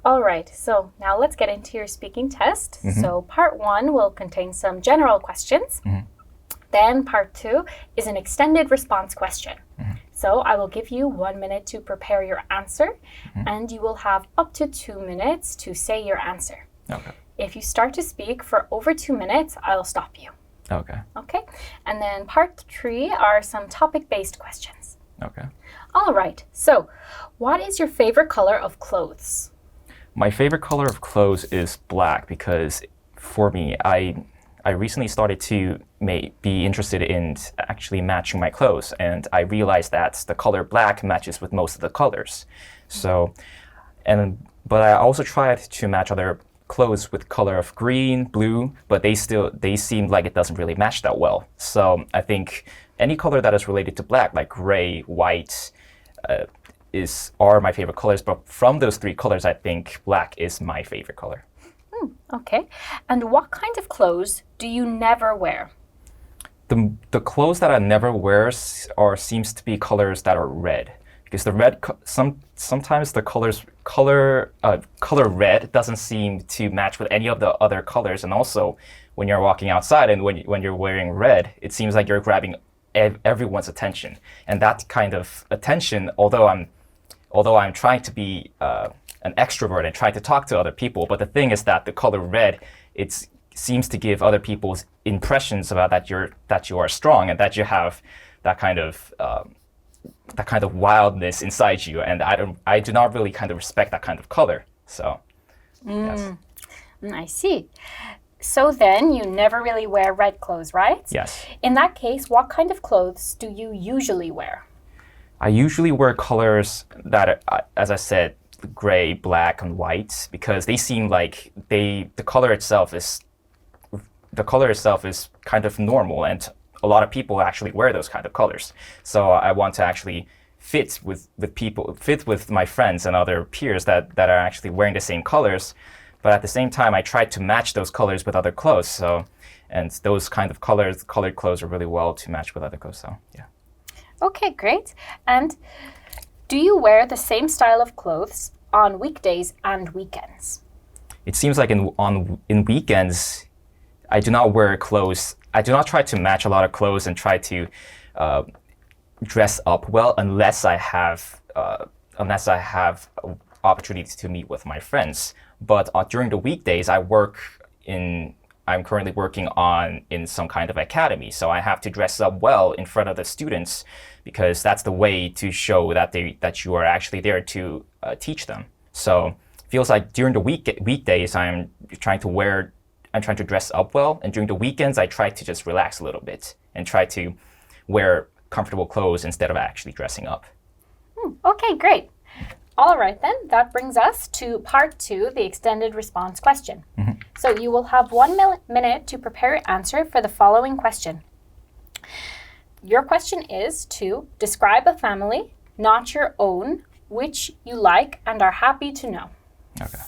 All right, so now let's get into your speaking test. So part 1 will contain some general questions. Then part 2 is an extended response question. So I will give you 1 minute to prepare your answer, and you will have up to 2 minutes to say your answer. Okay. If you start to speak for over 2 minutes, I'll stop you. Okay. Okay? And then part 3 are some topic-based questions. Okay. All right, so what is your favorite color of clothes? My favorite color of clothes is black because for me, I recently started to be interested in actually matching my clothes, and I realized that the color black matches with most of the colors. But I also tried to match other clothes with color of green, blue, but they seem like it doesn't really match that well. So I think any color that is related to black, like gray, white, are my favorite colors. But from those 3 colors, I think black is my favorite color. Okay. And what kind of clothes do you never wear? The clothes that I never wear seems to be colors that are red, because the red sometimes the color red doesn't seem to match with any of the other colors, and also when you're walking outside and when you're wearing red, it seems like you're grabbing everyone's attention, and that kind of attention, although I'm trying to be an extrovert and trying to talk to other people, but the thing is that the color red, it seems to give other people's impressions about that you are strong and that you have that kind of wildness inside you, and I do not really kind of respect that kind of color. So, yes. I see. So then you never really wear red clothes, right? Yes. In that case, what kind of clothes do you usually wear? I usually wear colors that, as I said, gray, black, and white, because they seem like the color itself is kind of normal, and a lot of people actually wear those kind of colors. So I want to actually fit with my friends and other peers that are actually wearing the same colors. But at the same time, I try to match those colors with other clothes. And those kind of colored clothes are really well to match with other clothes. So yeah. Okay, great. And do you wear the same style of clothes on weekdays and weekends? It seems like in weekends, I do not wear clothes. I do not try to match a lot of clothes and try to dress up well unless I have opportunities to meet with my friends. But during the weekdays, I'm currently working in some kind of academy, so I have to dress up well in front of the students, because that's the way to show that you are actually there to teach them. So it feels like during the weekdays, I'm trying to dress up well, and during the weekends, I try to just relax a little bit and try to wear comfortable clothes instead of actually dressing up. Okay, great. All right, then, that brings us to part 2, the extended response question. So you will have 1 minute to prepare your answer for the following question. Your question is to describe a family, not your own, which you like and are happy to know. Okay?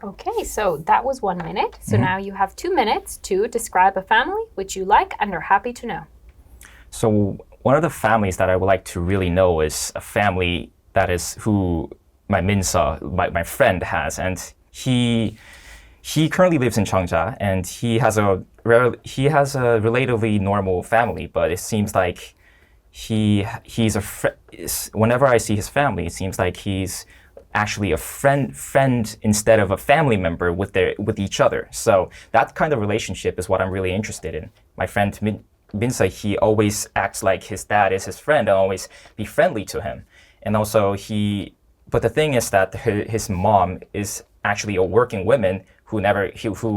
Okay, so that was 1 minute. So now you have 2 minutes to describe a family which you like and are happy to know. So one of the families that I would like to really know is a family that is who my my friend has, and he currently lives in Cheongja, and he has a relatively normal family, but it seems like whenever I see his family, it seems like he's actually a friend instead of a family member with each other. So that kind of relationship is what I'm really interested in. My friend Minsa, he always acts like his dad is his friend and always be friendly to him. And also but the thing is that his mom is actually a working woman who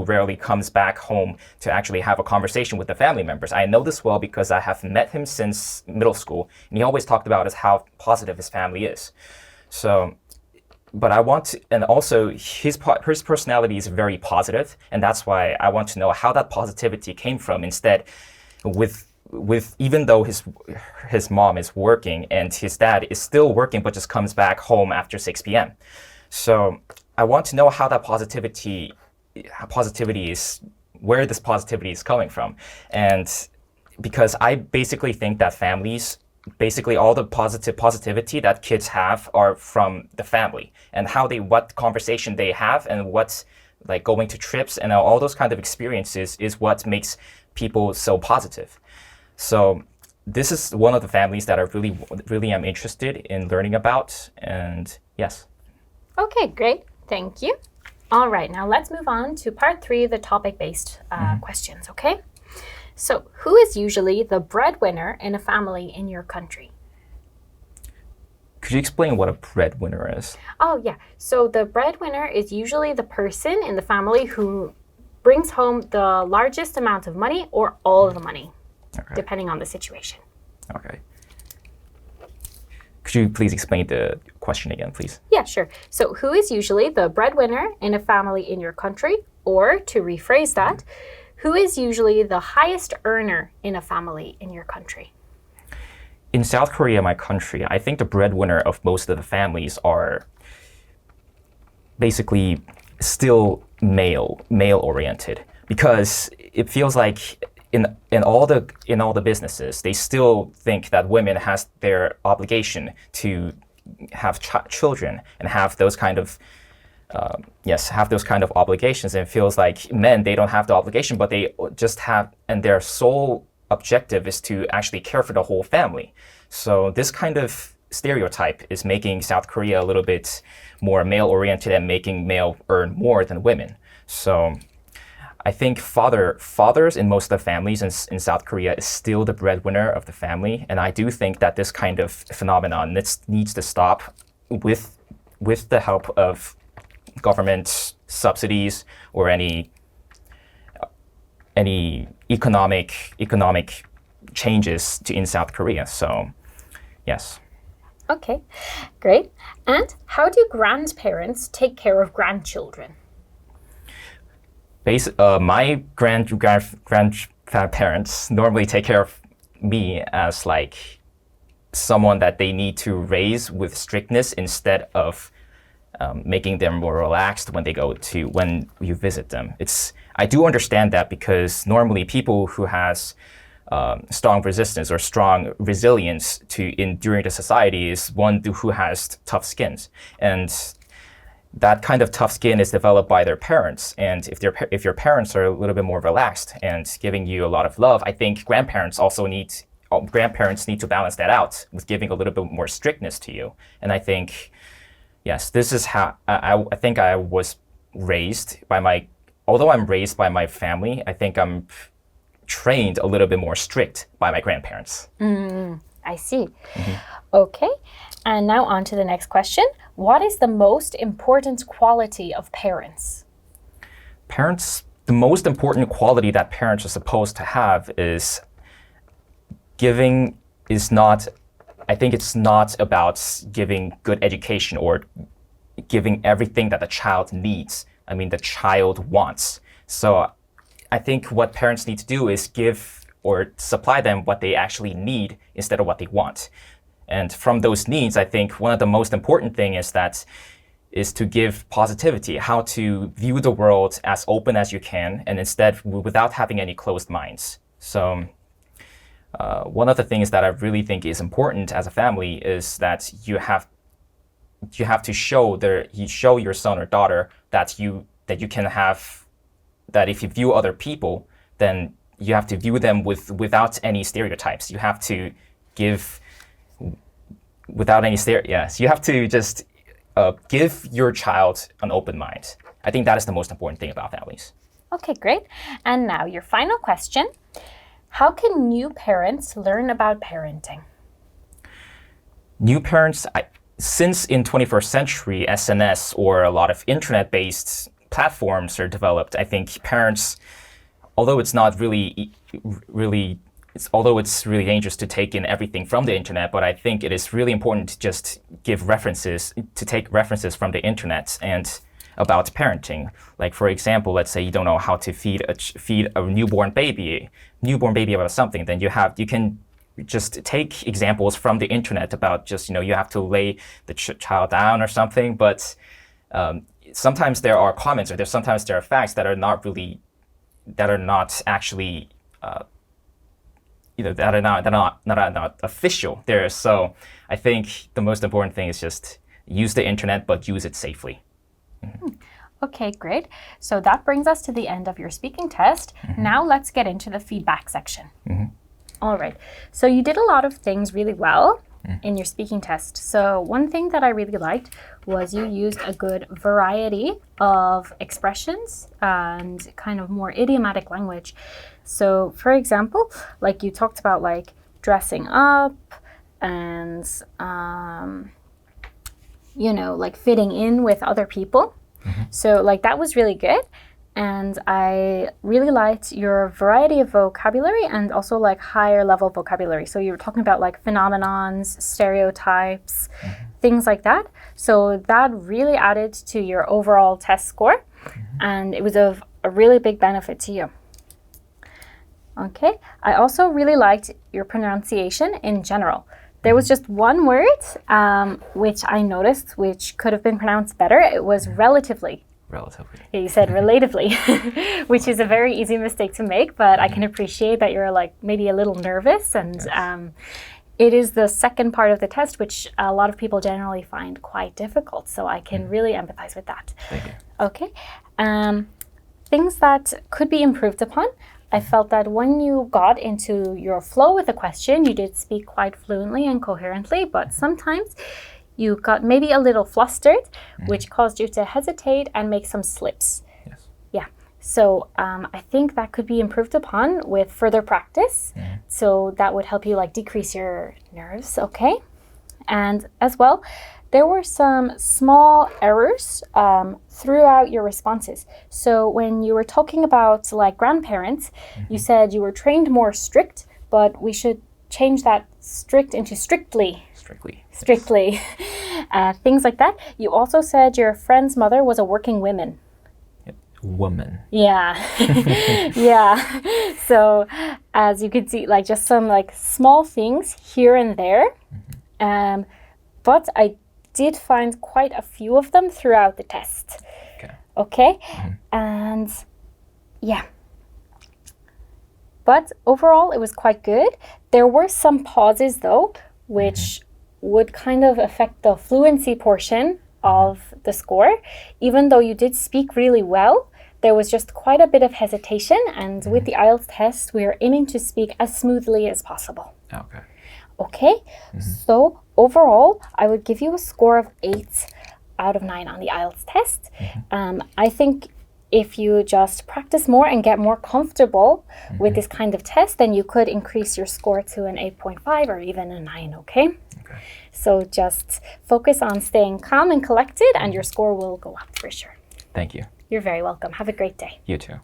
rarely comes back home to actually have a conversation with the family members. I know this well because I have met him since middle school, and he always talked about how positive his family is. So, but and also his personality is very positive, and that's why I want to know how that positivity came from. Instead, even though his mom is working and his dad is still working but just comes back home after 6 p.m. So I want to know how that positivity is, where this positivity is coming from. And because I basically think that families basically all the positivity that kids have are from the family, and what conversation they have, and what's like going to trips and all those kind of experiences is what makes people so positive. So this is one of the families that I really am interested in learning about. And yes. Okay, great. Thank you. All right, now let's move on to part 3, the topic-based questions, okay? So, who is usually the breadwinner in a family in your country? Could you explain what a breadwinner is? Oh, yeah. So, the breadwinner is usually the person in the family who brings home the largest amount of money or all of the money, depending on the situation. Okay. Could you please explain the question again, please? Yeah, sure. So, who is usually the breadwinner in a family in your country? Or, to rephrase that, who is usually the highest earner in a family in your country? In South Korea, my country, I think the breadwinner of most of the families are basically still male-oriented, because it feels like in all the businesses, they still think that women has their obligation to have children and have those kind of obligations. And it feels like men, they don't have the obligation, but they just have, and their sole objective is to actually care for the whole family. So this kind of stereotype is making South Korea a little bit more male-oriented and making male earn more than women. So I think fathers in most of the families in South Korea is still the breadwinner of the family. And I do think that this kind of phenomenon needs to stop with the help of government subsidies or any economic changes in South Korea. So, yes. Okay, great. And how do grandparents take care of grandchildren? My grandparents normally take care of me as like someone that they need to raise with strictness instead of making them more relaxed when you visit them. I do understand that, because normally people who has strong resistance or strong resilience to enduring the society is one who has tough skins, and that kind of tough skin is developed by their parents. And if your parents are a little bit more relaxed and giving you a lot of love, I think grandparents need to balance that out with giving a little bit more strictness to you. And I think, yes, this is how I think I was raised by although I'm raised by my family, I think I'm trained a little bit more strict by my grandparents. I see. Okay, and now on to the next question. What is the most important quality of parents? The most important quality that parents are supposed to have is I think it's not about giving good education or giving everything that the child needs. I mean, the child wants. So I think what parents need to do is give or supply them what they actually need instead of what they want. And from those needs, I think one of the most important thing is to give positivity, how to view the world as open as you can, and instead without having any closed minds. So one of the things that I really think is important as a family is that you have to show your son or daughter that you can have, that if you view other people, then you have to view them without any stereotypes. You have to give without any stereotypes. You have to just give your child an open mind. I think that is the most important thing about families. Okay, great. And now your final question. How can new parents learn about parenting? New parents, since in 21st century, SNS or a lot of internet-based platforms are developed, I think parents, although it's really dangerous to take in everything from the internet, but I think it is really important to just take references from the internet and about parenting. Like, for example, let's say you don't know how to feed a newborn baby about something, then you can just take examples from the internet about just, you have to lay the child down or something. But sometimes there are comments, or sometimes there are facts that are not actually that are not official there. So I think the most important thing is just use the internet, but use it safely. Okay, great. So that brings us to the end of your speaking test. Now let's get into the feedback section. All right. So you did a lot of things really well in your speaking test. So one thing that I really liked was you used a good variety of expressions and kind of more idiomatic language. So for example, like you talked about like dressing up and, like fitting in with other people. So like that was really good. And I really liked your variety of vocabulary and also like higher level vocabulary. So you were talking about like phenomenons, stereotypes, things like that. So that really added to your overall test score. And it was of a really big benefit to you. Okay, I also really liked your pronunciation in general. There was just one word which I noticed which could have been pronounced better. It was relatively. Relatively. Yeah, you said relatively, which is a very easy mistake to make, but I can appreciate that you're like maybe a little nervous, and it is the second part of the test which a lot of people generally find quite difficult, so I can really empathize with that. Thank you. Okay. Things that could be improved upon. I felt that when you got into your flow with the question, you did speak quite fluently and coherently, but sometimes you got maybe a little flustered, which caused you to hesitate and make some slips. Yes. Yeah. So I think that could be improved upon with further practice. So that would help you like decrease your nerves, okay? And as well, there were some small errors throughout your responses. So when you were talking about like grandparents, you said you were trained more strict, but we should change that strict into strictly. Strictly. Things like that. You also said your friend's mother was a working woman. Woman. Yeah. Yeah. So as you could see, like just some like small things here and there. But I did find quite a few of them throughout the test. Okay. And yeah. But overall, it was quite good. There were some pauses though, which would kind of affect the fluency portion of the score. Even though you did speak really well, there was just quite a bit of hesitation, and with the IELTS test, we are aiming to speak as smoothly as possible. Okay, so overall, I would give you a score of 8 out of 9 on the IELTS test. I think if you just practice more and get more comfortable with this kind of test, then you could increase your score to an 8.5 or even a 9, okay? So just focus on staying calm and collected, and your score will go up for sure. Thank you. You're very welcome. Have a great day. You too.